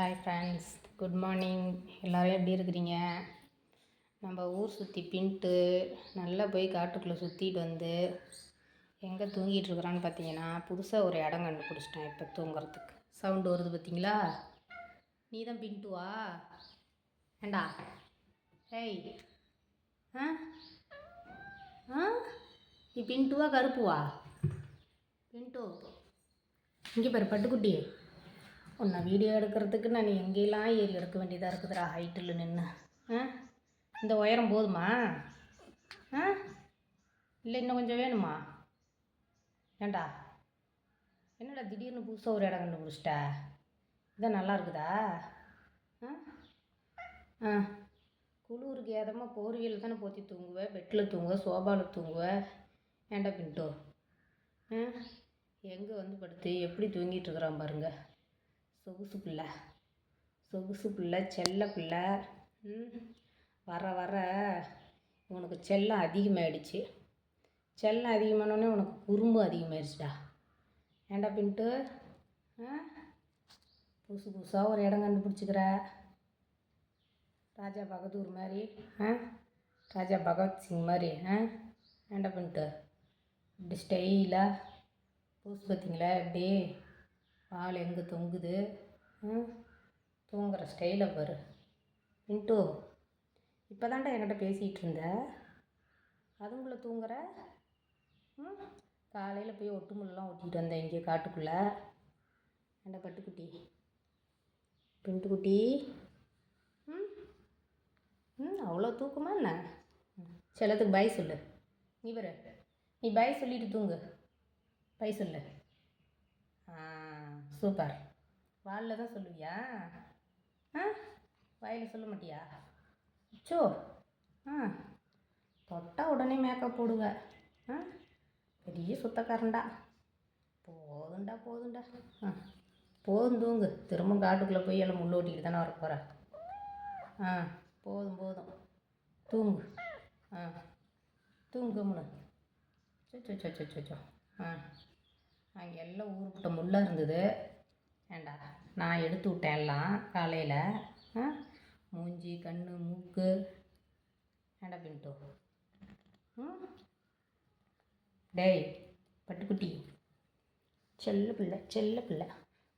Hi friends, good morning. எல்லோரும் எப்படி இருக்கிறீங்க? நம்ம ஊர் சுற்றி பின்ட்டு நல்லா போய் காட்டுக்குள்ளே சுற்றிட்டு வந்து எங்கே தூங்கிட்டு இருக்கிறான்னு பார்த்தீங்கன்னா, புதுசாக ஒரு இடம் கண்டுபிடிச்சிட்டேன். இப்போ தூங்குறதுக்கு சவுண்டு வருது பார்த்தீங்களா? நீ தான் பின்ட்டுவா? ஏண்டா ஏய், ஆ ஆ நீ பின்ட்டுவா கருப்புவா? பின்ட்டு இங்கே பாரு பட்டுக்குட்டி, உன்னை வீடியோ எடுக்கிறதுக்கு நான் எங்கேயெல்லாம் ஏறி எடுக்க வேண்டியதாக இருக்குதுடா. ஹைட்டில் நின்று இந்த உயரம் போதுமா? இல்லை இன்னும் கொஞ்சம் வேணுமா? ஏண்டா என்னடா திடீர்னு புதுசாக ஒரு இடம் கண்டுபிடிச்சிட்ட? இதான் நல்லா இருக்குதா? குளிருக்கு ஏதமாக போர்வியல் தானே போற்றி தூங்குவேன், பெட்டில் தூங்குவேன், சோபாவில் தூங்குவேன். ஏண்டா பின்ட்டோ எங்கே வந்து படுத்து எப்படி தூங்கிட்டு இருக்கிறான் பாருங்க. சொகுசு பிள்ளை, சொகுசு பிள்ளை, செல்ல பிள்ளை. வர வர உனக்கு செல்லம் அதிகமாகிடுச்சு. செல்லம் அதிகமானோடனே உனக்கு குறும்பு அதிகமாகிடுச்சுடா. ஏண்டா பின்ட்டு புதுசு புதுசாக ஒரு இடம் கண்டுபிடிச்சிக்கிற. ராஜா பகதூர் மாதிரி, ராஜா பகத்சிங் மாதிரி. ஏண்டா பின்ட்டு இப்படி ஸ்டைலாக புதுசு பார்த்தீங்களா? எப்படி பால் எங்கே தொங்குது? தூங்குற ஸ்டைலை பாரு பின்ட்டு. இப்போ தான்டா என்கிட்ட பேசிகிட்டு இருந்த, அதுக்குள்ளே தூங்குற. காலையில் போய் ஒட்டு முள்ளெலாம் ஒட்டிகிட்டு வந்தேன் இங்கே காட்டுக்குள்ளே. ஏண்டா பட்டுக்குட்டி, பின்ட்டுக்குட்டி, அவ்வளோ தூக்கமா என்ன? செல்லத்துக்கு பாய் சொல்லு. நீ வர, நீ பாய் சொல்லிட்டு தூங்கு. பாய் சொல்லு. சூப்பர். வாலில் தான் சொல்லுவியா? வாயில் சொல்ல மாட்டியா? சோ தொட்டால் உடனே மேக்கப் போடுவேன். பெரிய சுத்தக்காரன்டா. போதுண்டா போதுண்டா. போதும் தூங்கு. திரும்ப காட்டுக்குள்ளே போய் எல்லாம் முள் ஓட்டிக்கிட்டு தானே வர போகிறேன். போதும் போதும் தூங்கு. தூங்கு முன்னு. சோ அங்கே எல்லாம் ஊருக்கிட்ட முள்ளாக இருந்தது. ஏண்டா நான் எடுத்து விட்டேன் எல்லாம் காலையில். மூஞ்சி, கண், மூக்கு. ஏண்டா பின்ட்டு டேய் பட்டுக்குட்டி, செல்ல பிள்ளை, செல்ல பிள்ளை,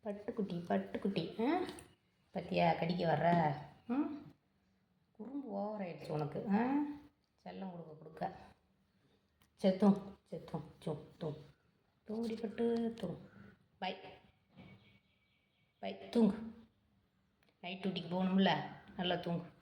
பட்டுக்குட்டி, பட்டுக்குட்டி. பத்தியா கடிக்க வர்ற? குறும்பு ஓவர் ஆயிடுச்சு உனக்கு. செல்லம் கொடுக்க கொடுக்க செத்தும் செத்தும் சொத்தும். தூங்கி பட்டு தூங்கு. பை பை தூங்கு. நைட் டியூட்டிக்கு போகணும்ல, நல்லா தூங்கு.